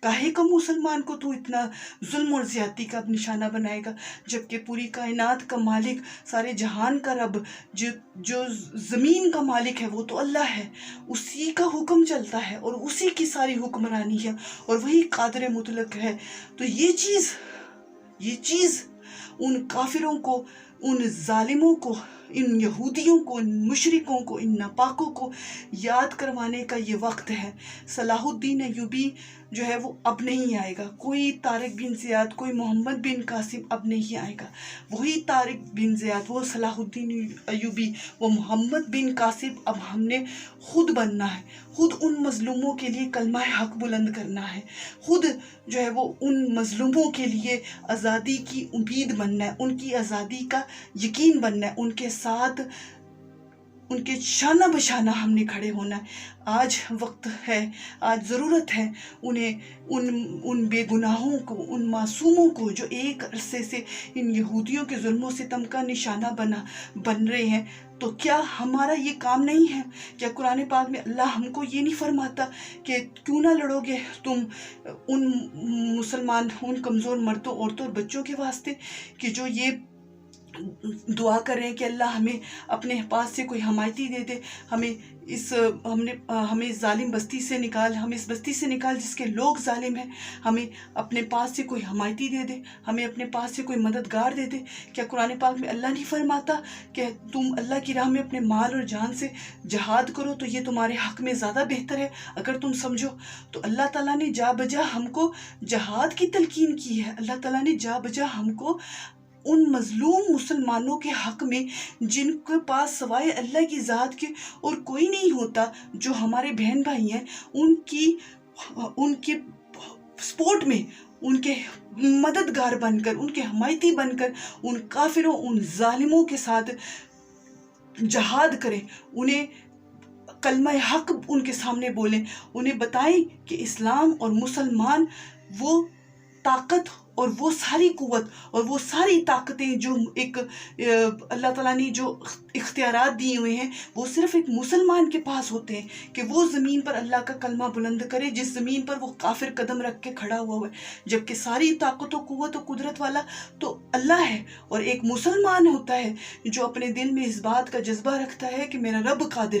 काहे का मुसलमान को तू इतना जुल्म और ज्यादती का निशाना बनाएगा, जबकि पूरी कायनात का मालिक, सारे जहान का रब, जो ज़मीन का मालिक है वो तो अल्लाह है। उसी का हुक्म चलता है और उसी की सारी हुक्मरानी है और वही कादिर मुतलक है। तो ये चीज़ उन काफिरों को, उन जालिमों को, इन यहूदियों को, इन मुशरिकों को, इन नापाकों को याद करवाने का ये वक्त है। सलाहुद्दीन अय्यूबी जो है वो अब नहीं आएगा, कोई तारिक बिन ज़ियाद, कोई मोहम्मद बिन कासिम अब नहीं आएगा। वही तारिक बिन ज़ियाद, वो सलाहुद्दीन अय्यूबी, वो मोहम्मद बिन कासिम अब हमने खुद बनना है। खुद उन मजलूमों के लिए कलमा हक बुलंद करना है, खुद जो है वो उन मजलूमों के लिए आज़ादी की उम्मीद बनना है, उनकी आज़ादी का यकीन बनना है, उनके साथ उनके शाना बशाना हमने खड़े होना है। आज वक्त है, आज ज़रूरत है उन्हें, उन बेगुनाहों को, उन मासूमों को जो एक अरसे से इन यहूदियों के जुल्मों सितम का निशाना बन रहे हैं। तो क्या हमारा ये काम नहीं है? क्या कुरान पाक में अल्लाह हमको ये नहीं फरमाता कि क्यों ना लड़ोगे तुम उन मुसलमान, उन कमज़ोर मर्दों, औरतों और बच्चों के वास्ते, कि जो ये दुआ करें कि अल्लाह हमें अपने पास से कोई हमायती दे दे, हमें इस जालिम बस्ती से निकाल, हमें इस बस्ती से निकाल जिसके लोग जालिम हैं, हमें अपने पास से कोई हमायती दे दे, हमें अपने पास से कोई मददगार दे दे। क्या कुरान पाक में अल्लाह नहीं फरमाता कि तुम अल्लाह की राह में अपने माल और जान से जहाद करो तो ये तुम्हारे हक में ज़्यादा बेहतर है अगर तुम समझो। तो अल्लाह ताला ने जा बजा हमको जहाद की तलकीन की है। अल्लाह ताला ने जा बजा हमको उन मजलूम मुसलमानों के हक में, जिनके पास सवाए अल्लाह की ज़ात के और कोई नहीं होता, जो हमारे बहन भाई हैं, उनके सपोर्ट में, उनके मददगार बनकर, उनके हमायती बनकर, उन काफिरों, उन जालिमों के साथ जहाद करें, उन्हें कलमा हक उनके सामने बोलें, उन्हें बताएं कि इस्लाम और मुसलमान वो ताकत और वो सारी कुव्वत और वो सारी ताकतें जो एक अल्लाह ताला ने जो इख्तियारात दिए हुए हैं, वो सिर्फ एक मुसलमान के पास होते हैं कि वो ज़मीन पर अल्लाह का कलमा बुलंद करे जिस ज़मीन पर वो काफिर कदम रख के खड़ा हुआ है। जबकि सारी ताकत और कुव्वत और कुदरत वाला तो अल्लाह है, और एक मुसलमान होता है जो अपने दिल में इस बात का जज्बा रखता है कि मेरा रब कादिर है।